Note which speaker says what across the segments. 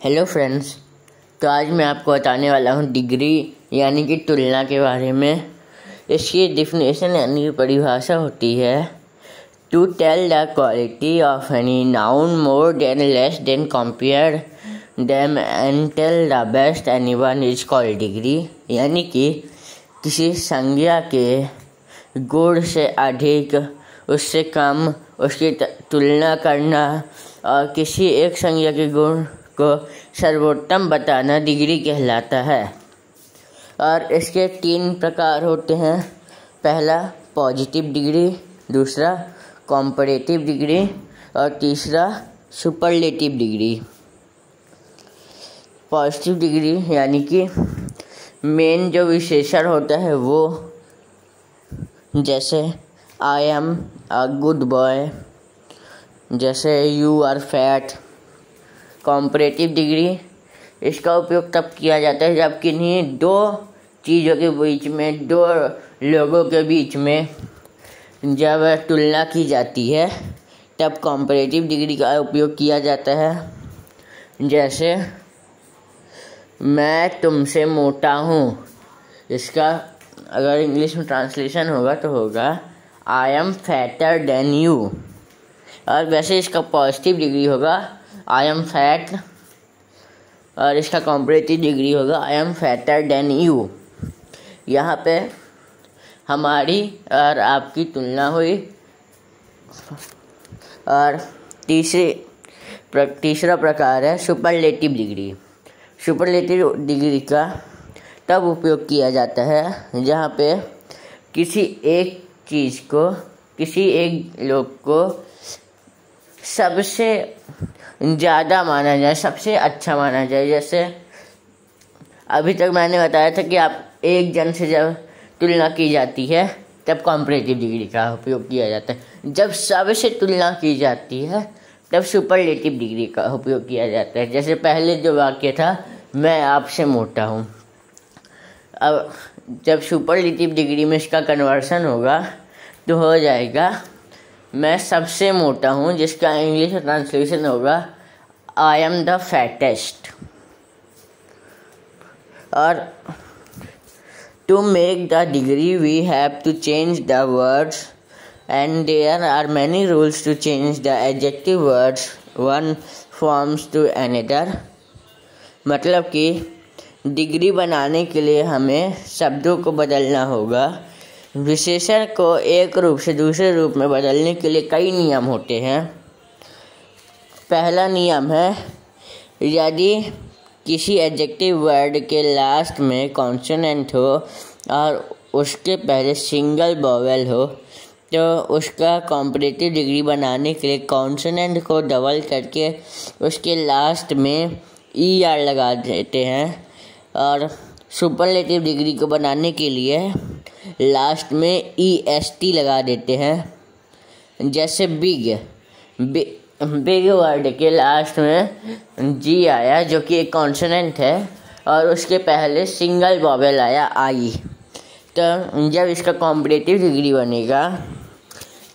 Speaker 1: Hello friends. तो आज मैं आपको बताने वाला हूँ डिग्री यानी कि तुलना के बारे में। इसकी डिफिनेशन यानी कि परिभाषा होती है to tell the quality of any noun more than less than compare them and tell the best anyone is called degree. यानी कि किसी संज्ञा के गुण से अधिक, उससे कम, उसकी तुलना करना और किसी एक संज्ञा के गुण को सर्वोत्तम बताना डिग्री कहलाता है। और इसके 3 प्रकार होते हैं। पहला पॉजिटिव डिग्री, दूसरा कॉम्परेटिव डिग्री और तीसरा सुपरलेटिव डिग्री। पॉजिटिव डिग्री यानी कि मेन जो विशेषण होता है वो, जैसे I am a good boy, जैसे you are fat. Comparative degree, इसका उपयोग तब किया जाता है जब किन्हीं 2 चीज़ों के बीच में, 2 लोगों के बीच में जब तुलना की जाती है तब कॉम्परेटिव डिग्री का उपयोग किया जाता है। जैसे मैं तुमसे मोटा हूँ, इसका अगर इंग्लिश में ट्रांसलेशन होगा तो होगा I am fatter than you. और वैसे इसका पॉजिटिव डिग्री होगा आई एम फैट और इसका कॉम्परेटिव डिग्री होगा I am fatter than you. यहाँ पे हमारी और आपकी तुलना हुई। और तीसरा प्रकार है सुपरलेटिव डिग्री। सुपरलेटिव डिग्री का तब उपयोग किया जाता है जहाँ पे किसी एक चीज़ को, किसी एक लोग को सबसे ज़्यादा माना जाए, सबसे अच्छा माना जाए। जैसे अभी तक मैंने बताया था कि आप एक जन से जब तुलना की जाती है तब कॉम्परेटिव डिग्री का उपयोग किया जाता है। जब सबसे तुलना की जाती है तब सुपरलेटिव डिग्री का उपयोग किया जाता है। जैसे पहले जो वाक्य था मैं आपसे मोटा हूँ, अब जब सुपरलेटिव डिग्री में इसका कन्वर्सन होगा तो हो जाएगा मैं सबसे मोटा हूँ, जिसका इंग्लिश में ट्रांसलेशन होगा आई एम द फैटेस्ट। और to make the degree we have to change the words and there are many rules to change the adjective words one forms to another. मतलब कि डिग्री बनाने के लिए हमें शब्दों को बदलना होगा। विशेषण को एक रूप से दूसरे रूप में बदलने के लिए कई नियम होते हैं। पहला नियम है, यदि किसी एडजेक्टिव वर्ड के लास्ट में कॉन्सोनेंट हो और उसके पहले सिंगल वोवेल हो तो उसका कॉम्परेटिव डिग्री बनाने के लिए कॉन्सोनेंट को डबल करके उसके लास्ट में ER लगा देते हैं। और सुपरलेटिव डिग्री को बनाने के लिए लास्ट में EST लगा देते हैं। जैसे बिग वर्ड के लास्ट में G आया जो कि एक कॉन्सोनेंट है और उसके पहले सिंगल वोवेल आया I। तो जब इसका कॉम्परेटिव डिग्री बनेगा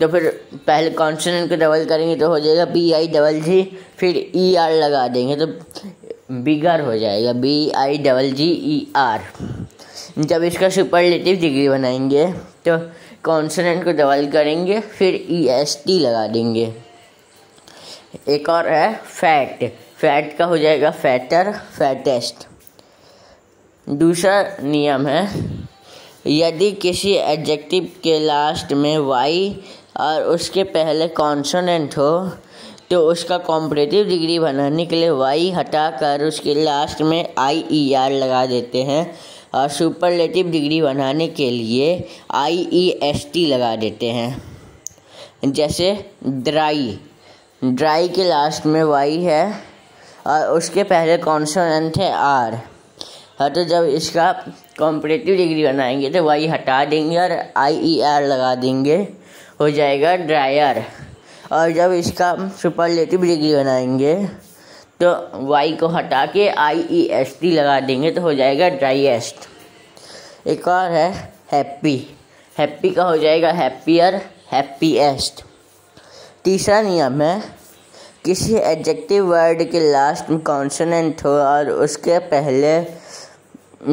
Speaker 1: तो फिर पहले कॉन्सोनेंट को डबल करेंगे तो हो जाएगा BIGG, फिर ER लगा देंगे तो बिगर हो जाएगा BIGGER। जब इसका सुपरलेटिव डिग्री बनाएंगे तो कॉन्सोनेंट को डबल करेंगे फिर EST लगा देंगे। एक और है फैट का हो जाएगा फैटर, फैटेस्ट। दूसरा नियम है, यदि किसी एडजेक्टिव के लास्ट में Y और उसके पहले कॉन्सोनेंट हो तो उसका कॉम्परेटिव डिग्री बनाने के लिए Y हटाकर उसके लास्ट में IER लगा देते हैं और सुपरलेटिव डिग्री बनाने के लिए IEST लगा देते हैं। जैसे ड्राई के लास्ट में Y है और उसके पहले कॉन्सोनेंट है R। तो जब इसका कॉम्परेटिव डिग्री बनाएंगे तो Y हटा देंगे और IER लगा देंगे, हो जाएगा ड्रायर। और जब इसका सुपरलेटिव डिग्री बनाएंगे तो Y को हटा के IEST लगा देंगे तो हो जाएगा ड्राईएस्ट। एक और है हैप्पी का हो जाएगा हैप्पियर, हैप्पीएस्ट। तीसरा नियम है, किसी एडजेक्टिव वर्ड के लास्ट में कॉन्सोनेंट हो और उसके पहले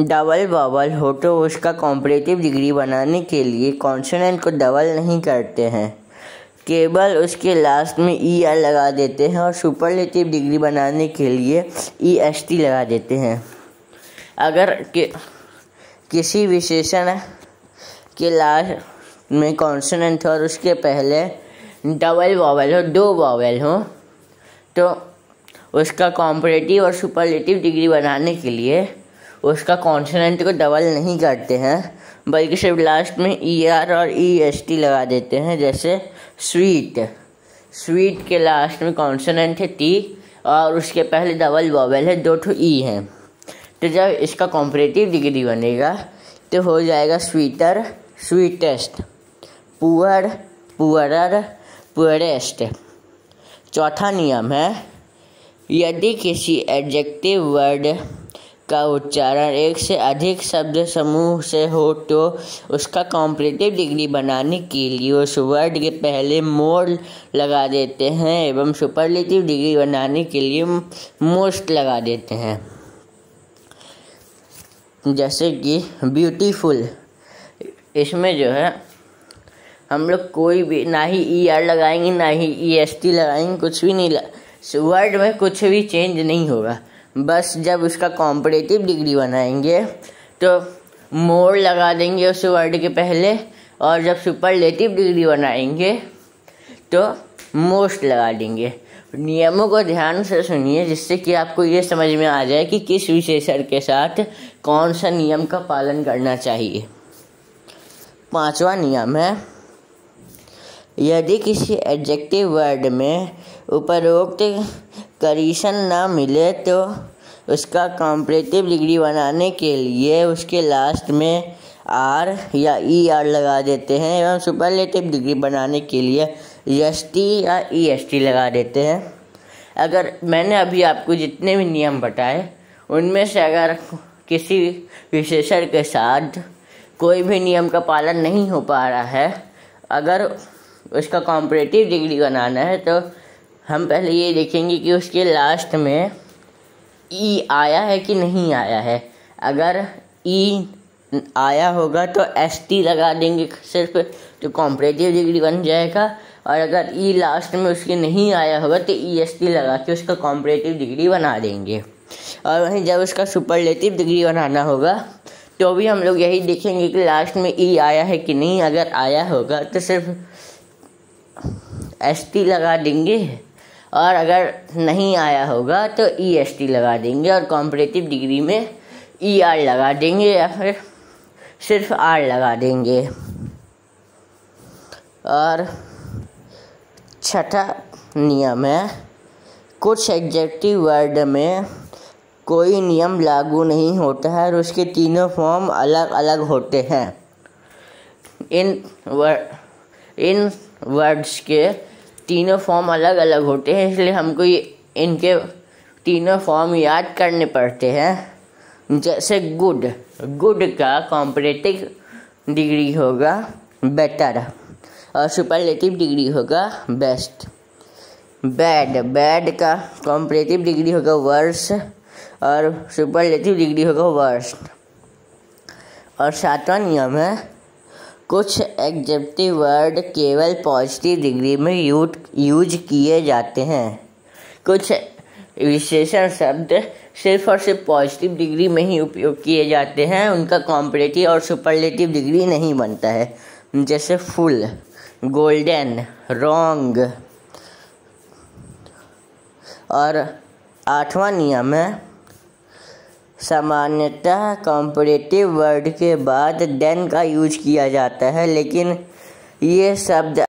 Speaker 1: डबल वॉवल हो तो उसका कॉम्परेटिव डिग्री बनाने के लिए कॉन्सोनेंट को डबल नहीं करते हैं, केवल उसके लास्ट में ई आर लगा देते हैं और सुपरलेटिव डिग्री बनाने के लिए ई एस टी लगा देते हैं। अगर किसी विशेषण के लास्ट में कॉन्सोनेंट हो और उसके पहले डबल वॉवल हो, दो वॉवल हो, तो उसका कॉम्परेटिव और सुपरलेटिव डिग्री बनाने के लिए उसका कॉन्सोनेंट को डबल नहीं करते हैं, बल्कि सिर्फ लास्ट में ई आर और ई एस टी लगा देते हैं। जैसे स्वीट के लास्ट में कॉन्सोनेंट है टी और उसके पहले डबल वॉवल है, दो ठो ई हैं। तो जब इसका कॉम्परेटिव डिग्री बनेगा तो हो जाएगा sweeter, sweetest, poor, poorer, poorest. चौथा नियम है, यदि किसी एडजेक्टिव वर्ड का उच्चारण एक से अधिक शब्द समूह से हो तो उसका कॉम्परेटिव डिग्री बनाने के लिए उस वर्ड के पहले मोर लगा देते हैं एवं सुपरलेटिव डिग्री बनाने के लिए मोस्ट लगा देते हैं। जैसे कि ब्यूटीफुल, इसमें जो है हम लोग कोई भी ना ही ई आर लगाएंगे ना ही ई एस टी लगाएंगे, कुछ भी नहीं, वर्ड में कुछ भी चेंज नहीं होगा। बस जब उसका कॉम्परेटिव डिग्री बनाएंगे तो मोर लगा देंगे उस वर्ड के पहले, और जब सुपरलेटिव डिग्री बनाएंगे तो मोस्ट लगा देंगे। नियमों को ध्यान से सुनिए जिससे कि आपको ये समझ में आ जाए कि किस विशेषण के साथ कौन सा नियम का पालन करना चाहिए। पांचवा नियम है, यदि किसी एडजेक्टिव वर्ड में उपरोक्त कंडीशन ना मिले तो उसका कॉम्परेटिव डिग्री बनाने के लिए उसके लास्ट में आर या ई आर लगा देते हैं एवं सुपरलेटिव डिग्री बनाने के लिए एस टी या ई एस टी लगा देते हैं। अगर मैंने अभी आपको जितने भी नियम बताए उनमें से अगर किसी विशेषण के साथ कोई भी नियम का पालन नहीं हो पा रहा है, अगर उसका कॉम्परेटिव डिग्री बनाना है तो हम पहले ये देखेंगे कि उसके लास्ट में ई आया है कि नहीं आया है। अगर ई आया होगा तो एस टी लगा देंगे सिर्फ, तो कॉम्परेटिव डिग्री बन जाएगा, और अगर ई लास्ट में उसके नहीं आया होगा तो ई एस टी लगा के उसका कॉम्परेटिव डिग्री बना देंगे। और वहीं जब उसका सुपरलेटिव डिग्री बनाना होगा तो भी हम लोग यही देखेंगे कि लास्ट में ई आया है कि नहीं। अगर आया होगा तो सिर्फ एस टी लगा देंगे, और अगर नहीं आया होगा तो ई एस टी लगा देंगे और कॉम्परेटिव डिग्री में ई आर लगा देंगे या फिर सिर्फ आर लगा देंगे। और छठा नियम है, कुछ एडजेक्टिव वर्ड में कोई नियम लागू नहीं होता है और उसके तीनों फॉर्म अलग अलग होते हैं। इन वर्ड्स के तीनों फॉर्म अलग अलग होते हैं, इसलिए हमको इनके तीनों फॉर्म याद करने पड़ते हैं। जैसे गुड का कॉम्परेटिव डिग्री होगा बेटर और सुपरलेटिव डिग्री होगा बेस्ट। बैड का कॉम्परेटिव डिग्री होगा वर्स और सुपरलेटिव डिग्री होगा वर्स्ट। और सातवां नियम है, कुछ एडजेक्टिव वर्ड केवल पॉजिटिव डिग्री में यूज किए जाते हैं। कुछ विशेषण शब्द सिर्फ और सिर्फ पॉजिटिव डिग्री में ही उपयोग किए जाते हैं, उनका कॉम्परेटिव और सुपरलेटिव डिग्री नहीं बनता है। जैसे फुल, गोल्डन, रॉन्ग। और आठवां नियम है, सामान्यतः कॉम्परेटिव वर्ड के बाद देन का यूज किया जाता है, लेकिन ये शब्द